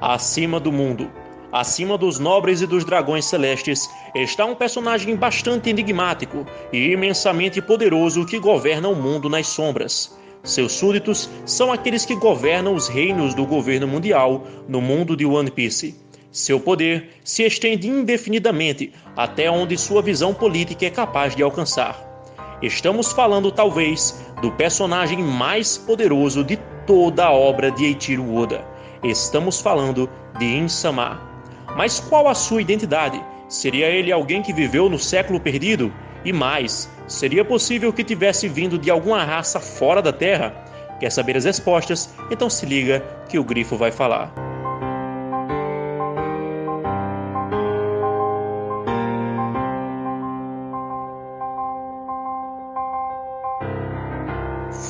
Acima do mundo, acima dos nobres e dos dragões celestes, está um personagem bastante enigmático e imensamente poderoso que governa o mundo nas sombras. Seus súditos são aqueles que governam os reinos do governo mundial no mundo de One Piece. Seu poder se estende indefinidamente até onde sua visão política é capaz de alcançar. Estamos falando talvez do personagem mais poderoso de toda a obra de Eiichiro Oda. Estamos falando de In-sama. Mas qual a sua identidade? Seria ele alguém que viveu no século perdido? E mais, seria possível que tivesse vindo de alguma raça fora da Terra? Quer saber as respostas? Então se liga que o Grifo vai falar.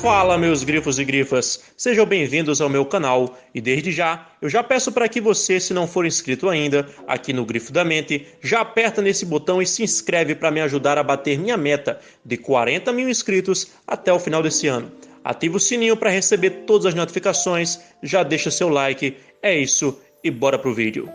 Fala, meus grifos e grifas, sejam bem-vindos ao meu canal e desde já, eu já peço para que você, se não for inscrito ainda, aqui no Grifo da Mente, já aperta nesse botão e se inscreve para me ajudar a bater minha meta de 40 mil inscritos até o final desse ano. Ativa o sininho para receber todas as notificações, já deixa seu like, é isso e bora pro vídeo.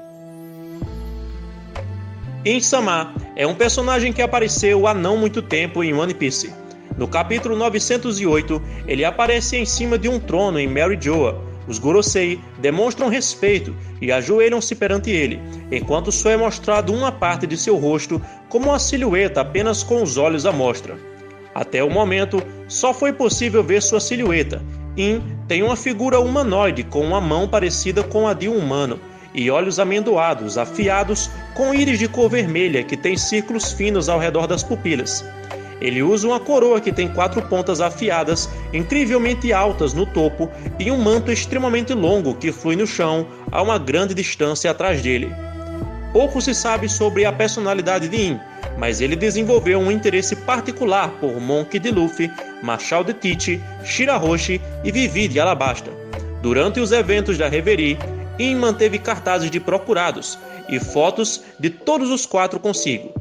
In-sama é um personagem que apareceu há não muito tempo em One Piece. No capítulo 908, ele aparece em cima de um trono em Mary Joa. Os Gorosei demonstram respeito e ajoelham-se perante ele, enquanto só é mostrado uma parte de seu rosto como uma silhueta apenas com os olhos à mostra. Até o momento, só foi possível ver sua silhueta. In tem uma figura humanoide com uma mão parecida com a de um humano e olhos amendoados, afiados, com íris de cor vermelha que tem círculos finos ao redor das pupilas. Ele usa uma coroa que tem 4 pontas afiadas, incrivelmente altas no topo, e um manto extremamente longo que flui no chão a uma grande distância atrás dele. Pouco se sabe sobre a personalidade de In, mas ele desenvolveu um interesse particular por Monkey D. Luffy, Marshall de Teach, Shirahoshi e Vivi de Alabasta. Durante os eventos da Reverie, In manteve cartazes de procurados e fotos de todos os 4 consigo.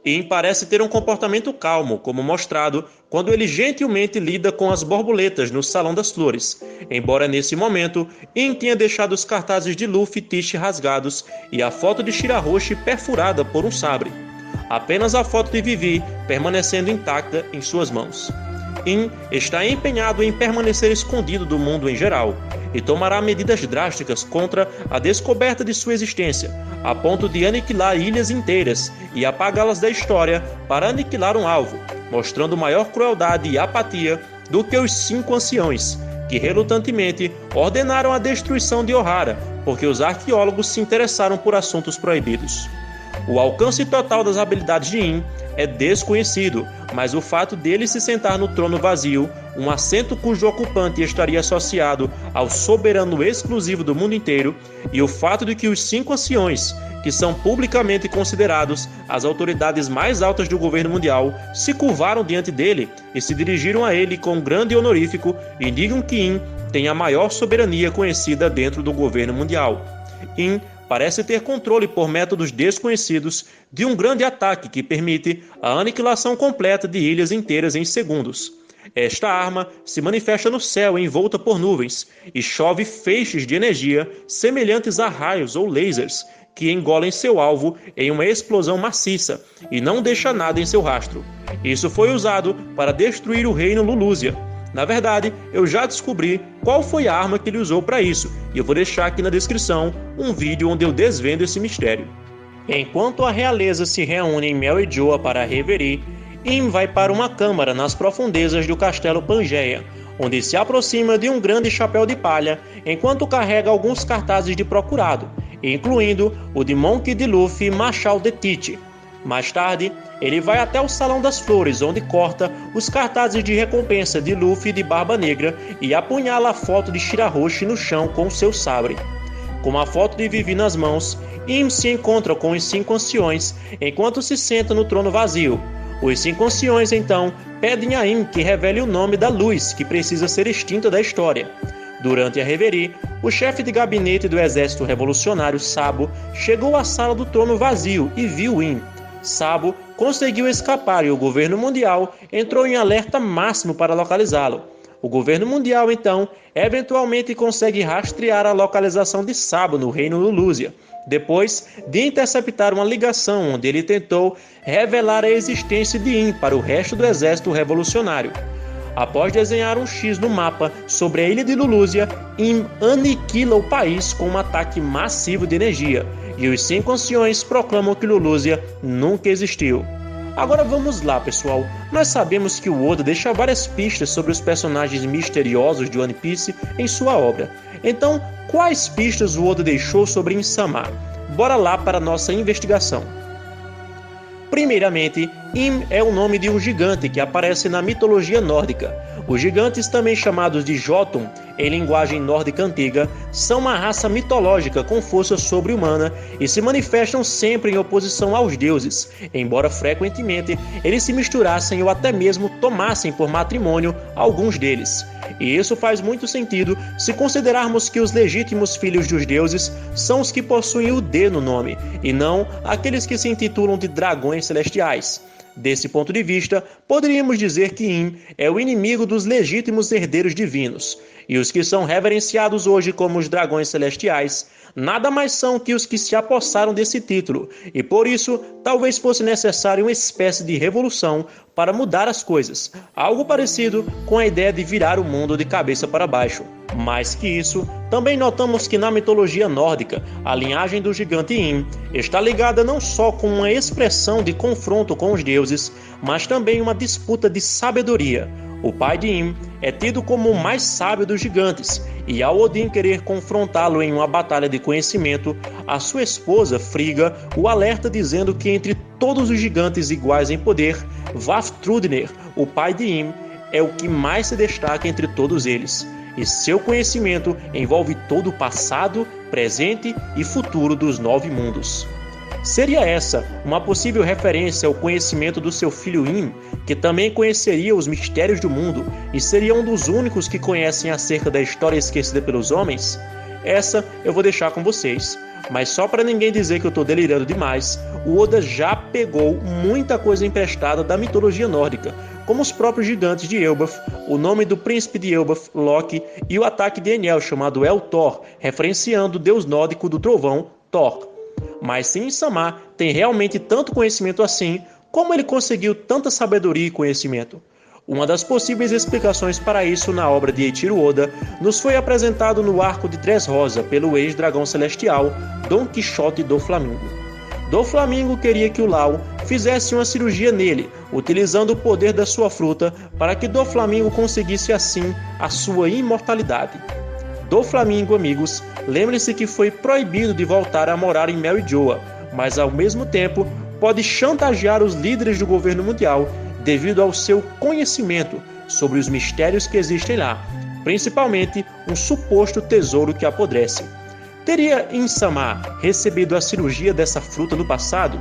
In parece ter um comportamento calmo, como mostrado quando ele gentilmente lida com as borboletas no Salão das Flores, embora nesse momento In tenha deixado os cartazes de Luffy e Teach rasgados e a foto de Shirahoshi perfurada por um sabre. Apenas a foto de Vivi permanecendo intacta em suas mãos. In está empenhado em permanecer escondido do mundo em geral e tomará medidas drásticas contra a descoberta de sua existência, a ponto de aniquilar ilhas inteiras e apagá-las da história para aniquilar um alvo, mostrando maior crueldade e apatia do que os 5 anciões, que relutantemente ordenaram a destruição de Ohara porque os arqueólogos se interessaram por assuntos proibidos. O alcance total das habilidades de In é desconhecido, mas o fato dele se sentar no trono vazio, um assento cujo ocupante estaria associado ao soberano exclusivo do mundo inteiro, e o fato de que os 5 anciões, que são publicamente considerados as autoridades mais altas do governo mundial, se curvaram diante dele e se dirigiram a ele com grande honorífico e indicam que In tem a maior soberania conhecida dentro do governo mundial. In parece ter controle por métodos desconhecidos de um grande ataque que permite a aniquilação completa de ilhas inteiras em segundos. Esta arma se manifesta no céu envolta por nuvens e chove feixes de energia semelhantes a raios ou lasers que engolem seu alvo em uma explosão maciça e não deixa nada em seu rastro. Isso foi usado para destruir o reino Lulúzia. Na verdade, eu já descobri qual foi a arma que ele usou para isso, e eu vou deixar aqui na descrição um vídeo onde eu desvendo esse mistério. Enquanto a realeza se reúne em Mary Joa para a Reverie, In vai para uma câmara nas profundezas do castelo Pangeia, onde se aproxima de um grande chapéu de palha, enquanto carrega alguns cartazes de procurado, incluindo o de Monkey D. Luffy e Marshall de Teach. Mais tarde, ele vai até o Salão das Flores, onde corta os cartazes de recompensa de Luffy de Barba Negra e apunhala a foto de Shirahoshi no chão com seu sabre. Com a foto de Vivi nas mãos, In se encontra com os 5 anciões enquanto se senta no trono vazio. Os 5 anciões, então, pedem a In que revele o nome da luz que precisa ser extinta da história. Durante a Reverie, o chefe de gabinete do exército revolucionário, Sabo, chegou à sala do trono vazio e viu In. Sabo conseguiu escapar e o governo mundial entrou em alerta máximo para localizá-lo. O governo mundial, então, eventualmente consegue rastrear a localização de Sabo no reino Lulúzia, depois de interceptar uma ligação onde ele tentou revelar a existência de Im para o resto do exército revolucionário. Após desenhar um X no mapa sobre a ilha de Lulúzia, Im aniquila o país com um ataque massivo de energia, e os 5 anciões proclamam que Lulúzia nunca existiu. Agora vamos lá, pessoal. Nós sabemos que o Oda deixa várias pistas sobre os personagens misteriosos de One Piece em sua obra. Então, quais pistas o Oda deixou sobre Im-sama? Bora lá para a nossa investigação. Primeiramente, Im é o nome de um gigante que aparece na mitologia nórdica. Os gigantes, também chamados de Jotun, em linguagem nórdica antiga, são uma raça mitológica com força sobre-humana e se manifestam sempre em oposição aos deuses, embora frequentemente eles se misturassem ou até mesmo tomassem por matrimônio alguns deles. E isso faz muito sentido se considerarmos que os legítimos filhos dos deuses são os que possuem o D no nome, e não aqueles que se intitulam de dragões celestiais. Desse ponto de vista, poderíamos dizer que Im é o inimigo dos legítimos herdeiros divinos, e os que são reverenciados hoje como os dragões celestiais nada mais são que os que se apossaram desse título, e por isso talvez fosse necessário uma espécie de revolução para mudar as coisas, algo parecido com a ideia de virar o mundo de cabeça para baixo. Mais que isso, também notamos que na mitologia nórdica, a linhagem do gigante Im está ligada não só com uma expressão de confronto com os deuses, mas também uma disputa de sabedoria. O pai de Im é tido como o mais sábio dos gigantes, e ao Odin querer confrontá-lo em uma batalha de conhecimento, a sua esposa, Frigga, o alerta dizendo que entre todos os gigantes iguais em poder, Vafthrudner, o pai de Im, é o que mais se destaca entre todos eles, e seu conhecimento envolve todo o passado, presente e futuro dos 9 mundos. Seria essa uma possível referência ao conhecimento do seu filho Im, que também conheceria os mistérios do mundo e seria um dos únicos que conhecem acerca da história esquecida pelos homens? Essa eu vou deixar com vocês, mas só para ninguém dizer que eu estou delirando demais, o Oda já pegou muita coisa emprestada da mitologia nórdica, como os próprios gigantes de Elbaf, o nome do príncipe de Elbaf, Loki, e o ataque de Enel chamado El Thor, referenciando o deus nórdico do trovão, Thor. Mas se Im-sama tem realmente tanto conhecimento assim, como ele conseguiu tanta sabedoria e conhecimento? Uma das possíveis explicações para isso na obra de Eiichiro Oda nos foi apresentado no arco de Dressrosa pelo ex-dragão celestial Don Quixote do Flamingo. Do Flamingo queria que o Lau fizesse uma cirurgia nele, utilizando o poder da sua fruta para que Do Flamingo conseguisse assim a sua imortalidade. Do Flamingo, amigos, lembre-se que foi proibido de voltar a morar em Mary Joa, mas ao mesmo tempo pode chantagear os líderes do governo mundial devido ao seu conhecimento sobre os mistérios que existem lá, principalmente um suposto tesouro que apodrece. Teria Im-sama recebido a cirurgia dessa fruta no passado?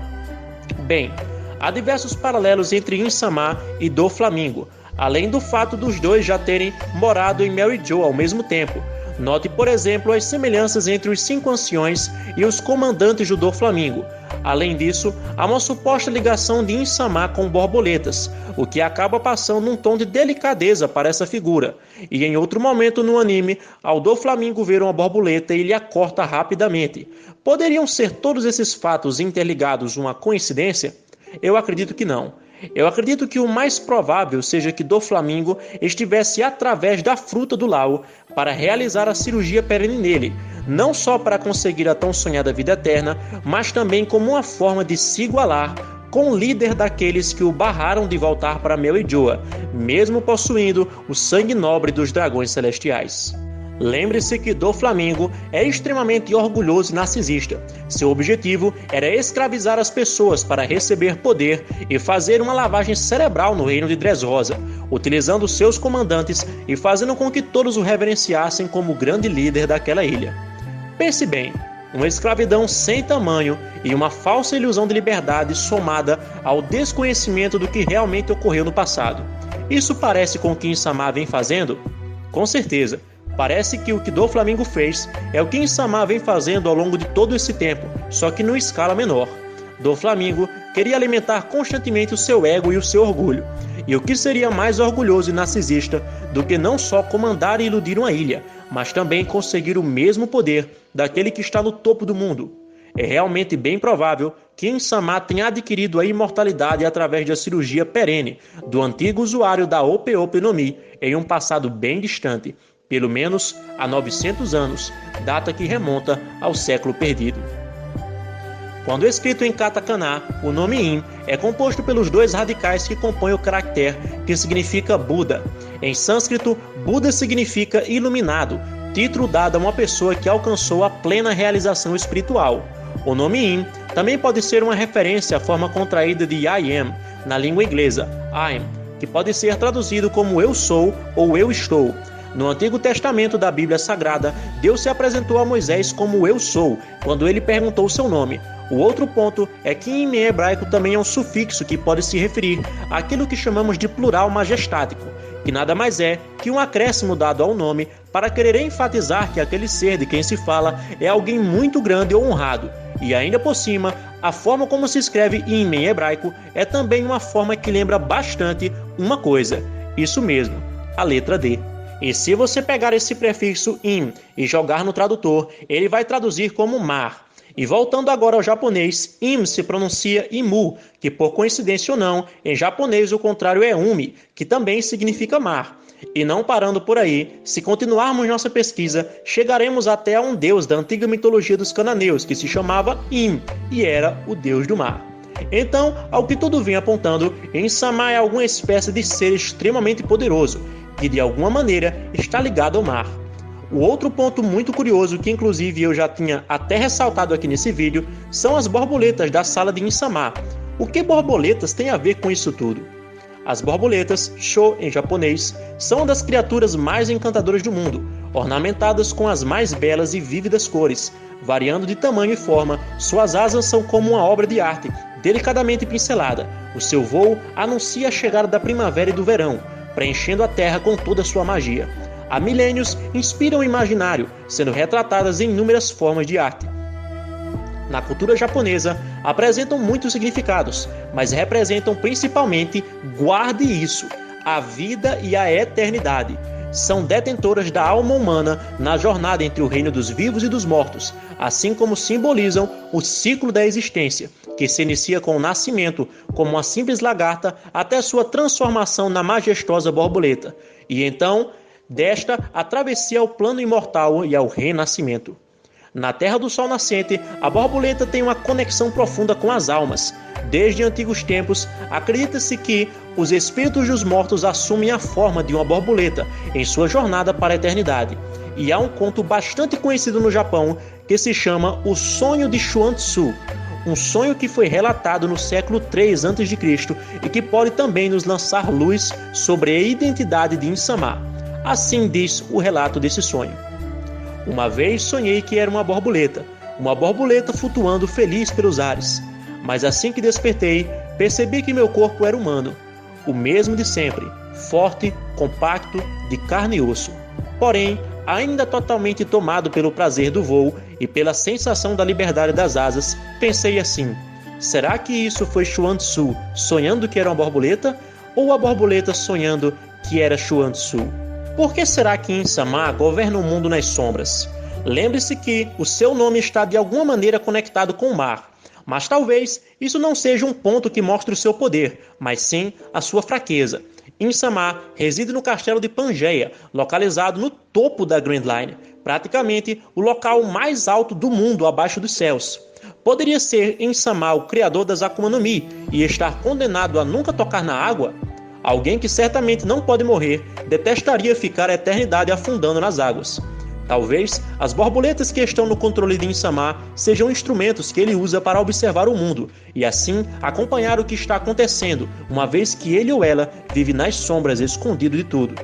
Bem, há diversos paralelos entre Im-sama e Do Flamingo, além do fato dos dois já terem morado em Mary Joa ao mesmo tempo. Note, por exemplo, as semelhanças entre os 5 anciões e os comandantes do Doflamingo. Além disso, há uma suposta ligação de Im-sama com borboletas, o que acaba passando um tom de delicadeza para essa figura. E em outro momento no anime, ao Doflamingo ver uma borboleta, ele a corta rapidamente. Poderiam ser todos esses fatos interligados uma coincidência? Eu acredito que não. Eu acredito que o mais provável seja que Doflamingo estivesse através da fruta do Lau para realizar a cirurgia perene nele, não só para conseguir a tão sonhada vida eterna, mas também como uma forma de se igualar com o líder daqueles que o barraram de voltar para Mary Joa, mesmo possuindo o sangue nobre dos dragões celestiais. Lembre-se que Doflamingo é extremamente orgulhoso e narcisista. Seu objetivo era escravizar as pessoas para receber poder e fazer uma lavagem cerebral no reino de Dressrosa, utilizando seus comandantes e fazendo com que todos o reverenciassem como o grande líder daquela ilha. Pense bem, uma escravidão sem tamanho e uma falsa ilusão de liberdade somada ao desconhecimento do que realmente ocorreu no passado. Isso parece com o que Im-sama vem fazendo? Com certeza. Parece que o que Doflamingo fez é o que Im-sama vem fazendo ao longo de todo esse tempo, só que numa escala menor. Doflamingo queria alimentar constantemente o seu ego e o seu orgulho, E o que seria mais orgulhoso e narcisista do que não só comandar e iludir uma ilha, mas também conseguir o mesmo poder daquele que está no topo do mundo? É realmente bem provável que Insama tenha adquirido a imortalidade através da cirurgia perene do antigo usuário da Ope-Ope no Mi em um passado bem distante, pelo menos há 900 anos, data que remonta ao século perdido. Quando escrito em katakana, o nome In é composto pelos dois radicais que compõem o caractere que significa Buda. Em sânscrito, Buda significa iluminado, título dado a uma pessoa que alcançou a plena realização espiritual. O nome In também pode ser uma referência à forma contraída de I am, na língua inglesa, I'm, que pode ser traduzido como eu sou ou eu estou. No Antigo Testamento da Bíblia Sagrada, Deus se apresentou a Moisés como eu sou, quando ele perguntou seu nome. O outro ponto é que em hebraico também é um sufixo que pode se referir àquilo que chamamos de plural majestático, que nada mais é que um acréscimo dado ao nome para querer enfatizar que aquele ser de quem se fala é alguém muito grande ou honrado. E ainda por cima, a forma como se escreve Im em hebraico é também uma forma que lembra bastante uma coisa, isso mesmo, a letra D. E se você pegar esse prefixo Im e jogar no tradutor, ele vai traduzir como mar. E voltando agora ao japonês, Im se pronuncia Imu, que por coincidência ou não, em japonês o contrário é Umi, que também significa mar. E não parando por aí, se continuarmos nossa pesquisa, chegaremos até a um deus da antiga mitologia dos cananeus, que se chamava Im, e era o deus do mar. Então, ao que tudo vem apontando, Insama é alguma espécie de ser extremamente poderoso, que de alguma maneira está ligado ao mar. O outro ponto muito curioso, que inclusive eu já tinha até ressaltado aqui nesse vídeo, são as borboletas da sala de Insama. O que borboletas tem a ver com isso tudo? As borboletas, sho em japonês, são uma das criaturas mais encantadoras do mundo, ornamentadas com as mais belas e vívidas cores. Variando de tamanho e forma, suas asas são como uma obra de arte, delicadamente pincelada. O seu voo anuncia a chegada da primavera e do verão, preenchendo a terra com toda a sua magia. Há milênios inspiram o imaginário, sendo retratadas em inúmeras formas de arte. Na cultura japonesa, apresentam muitos significados, mas representam principalmente, guarde isso, a vida e a eternidade. São detentoras da alma humana na jornada entre o reino dos vivos e dos mortos, assim como simbolizam o ciclo da existência, que se inicia com o nascimento, como uma simples lagarta, até sua transformação na majestosa borboleta, e então, desta, a travessia ao plano imortal e ao renascimento. Na terra do sol nascente, a borboleta tem uma conexão profunda com as almas. Desde antigos tempos, acredita-se que os espíritos dos mortos assumem a forma de uma borboleta em sua jornada para a eternidade. E há um conto bastante conhecido no Japão que se chama O Sonho de Chuan-Tzu, um sonho que foi relatado no século III a.C. e que pode também nos lançar luz sobre a identidade de Insama. Assim diz o relato desse sonho. Uma vez sonhei que era uma borboleta flutuando feliz pelos ares. Mas assim que despertei, percebi que meu corpo era humano, o mesmo de sempre, forte, compacto, de carne e osso. Porém, ainda totalmente tomado pelo prazer do voo e pela sensação da liberdade das asas, pensei assim: será que isso foi Chuan-Tzu sonhando que era uma borboleta? Ou a borboleta sonhando que era Chuan-Tzu? Por que será que Insama governa o mundo nas sombras? Lembre-se que o seu nome está de alguma maneira conectado com o mar, mas talvez isso não seja um ponto que mostre o seu poder, mas sim a sua fraqueza. Insama reside no castelo de Pangeia, localizado no topo da Grand Line, praticamente o local mais alto do mundo abaixo dos céus. Poderia ser Insama o criador das Akuma no Mi e estar condenado a nunca tocar na água? Alguém que certamente não pode morrer detestaria ficar a eternidade afundando nas águas. Talvez as borboletas que estão no controle de Insama sejam instrumentos que ele usa para observar o mundo e assim acompanhar o que está acontecendo, uma vez que ele ou ela vive nas sombras escondido de tudo.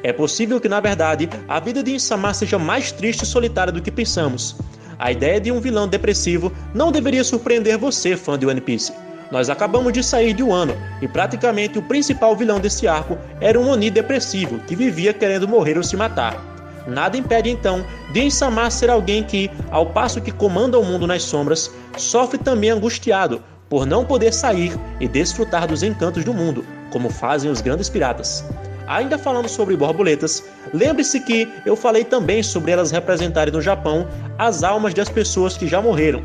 É possível que, na verdade, a vida de Insama seja mais triste e solitária do que pensamos. A ideia de um vilão depressivo não deveria surpreender você, fã de One Piece. Nós acabamos de sair de Wano e praticamente o principal vilão desse arco era um Oni depressivo que vivia querendo morrer ou se matar. Nada impede então de Insama ser alguém que, ao passo que comanda o mundo nas sombras, sofre também angustiado por não poder sair e desfrutar dos encantos do mundo, como fazem os grandes piratas. Ainda falando sobre borboletas, lembre-se que eu falei também sobre elas representarem no Japão as almas das pessoas que já morreram.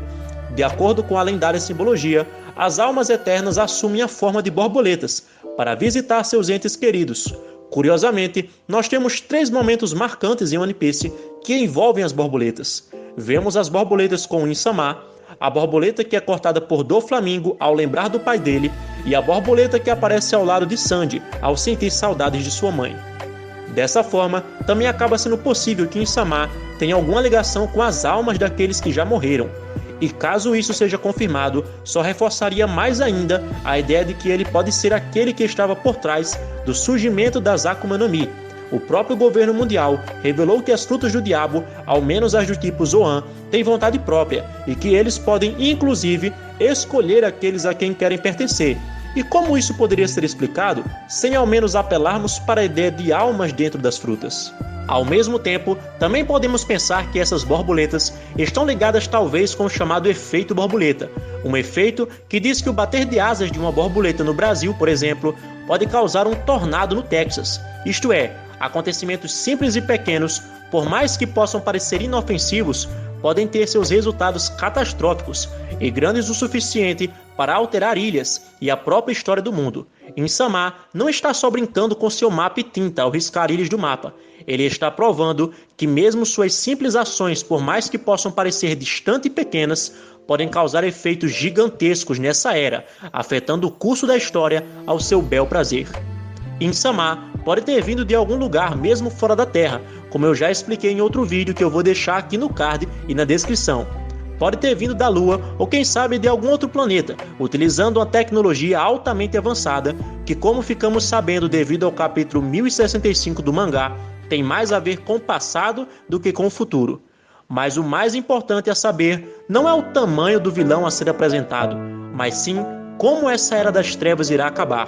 De acordo com a lendária simbologia, as almas eternas assumem a forma de borboletas para visitar seus entes queridos. Curiosamente, nós temos 3 momentos marcantes em One Piece que envolvem as borboletas. Vemos as borboletas com Insama, a borboleta que é cortada por Doflamingo ao lembrar do pai dele e a borboleta que aparece ao lado de Sandy ao sentir saudades de sua mãe. Dessa forma, também acaba sendo possível que Insama tenha alguma ligação com as almas daqueles que já morreram. E caso isso seja confirmado, só reforçaria mais ainda a ideia de que ele pode ser aquele que estava por trás do surgimento das Akuma no Mi. O próprio governo mundial revelou que as frutas do diabo, ao menos as do tipo Zoan, têm vontade própria e que eles podem, inclusive, escolher aqueles a quem querem pertencer. E como isso poderia ser explicado sem ao menos apelarmos para a ideia de almas dentro das frutas? Ao mesmo tempo, também podemos pensar que essas borboletas estão ligadas talvez com o chamado efeito borboleta, um efeito que diz que o bater de asas de uma borboleta no Brasil, por exemplo, pode causar um tornado no Texas. Isto é, acontecimentos simples e pequenos, por mais que possam parecer inofensivos, podem ter seus resultados catastróficos e grandes o suficiente para alterar ilhas e a própria história do mundo. Insama não está só brincando com seu mapa e tinta ao riscar ilhas do mapa. Ele está provando que mesmo suas simples ações, por mais que possam parecer distantes e pequenas, podem causar efeitos gigantescos nessa era, afetando o curso da história ao seu bel prazer. Insama pode ter vindo de algum lugar mesmo fora da Terra, como eu já expliquei em outro vídeo que eu vou deixar aqui no card e na descrição. Pode ter vindo da Lua ou quem sabe de algum outro planeta, utilizando uma tecnologia altamente avançada que, como ficamos sabendo devido ao capítulo 1065 do mangá, tem mais a ver com o passado do que com o futuro. Mas o mais importante a saber não é o tamanho do vilão a ser apresentado, mas sim como essa Era das Trevas irá acabar.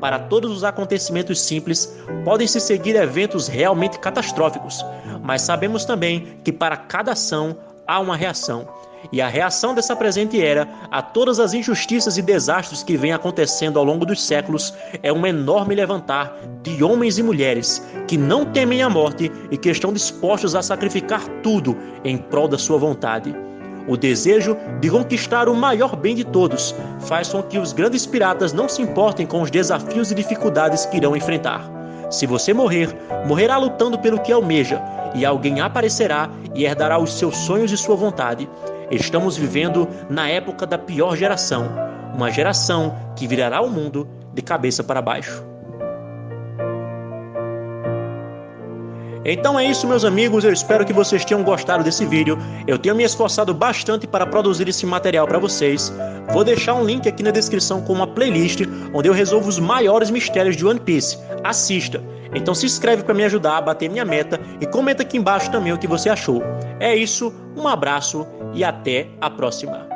Para todos os acontecimentos simples, podem-se seguir eventos realmente catastróficos, mas sabemos também que para cada ação há uma reação. E a reação dessa presente era a todas as injustiças e desastres que vêm acontecendo ao longo dos séculos é um enorme levantar de homens e mulheres que não temem a morte e que estão dispostos a sacrificar tudo em prol da sua vontade. O desejo de conquistar o maior bem de todos faz com que os grandes piratas não se importem com os desafios e dificuldades que irão enfrentar. Se você morrer, morrerá lutando pelo que almeja, e alguém aparecerá e herdará os seus sonhos e sua vontade. Estamos vivendo na época da pior geração, uma geração que virará o mundo de cabeça para baixo. Então é isso, meus amigos, eu espero que vocês tenham gostado desse vídeo. Eu tenho me esforçado bastante para produzir esse material para vocês. Vou deixar um link aqui na descrição com uma playlist onde eu resolvo os maiores mistérios de One Piece. Assista! Então se inscreve para me ajudar a bater minha meta e comenta aqui embaixo também o que você achou. É isso, um abraço e até a próxima.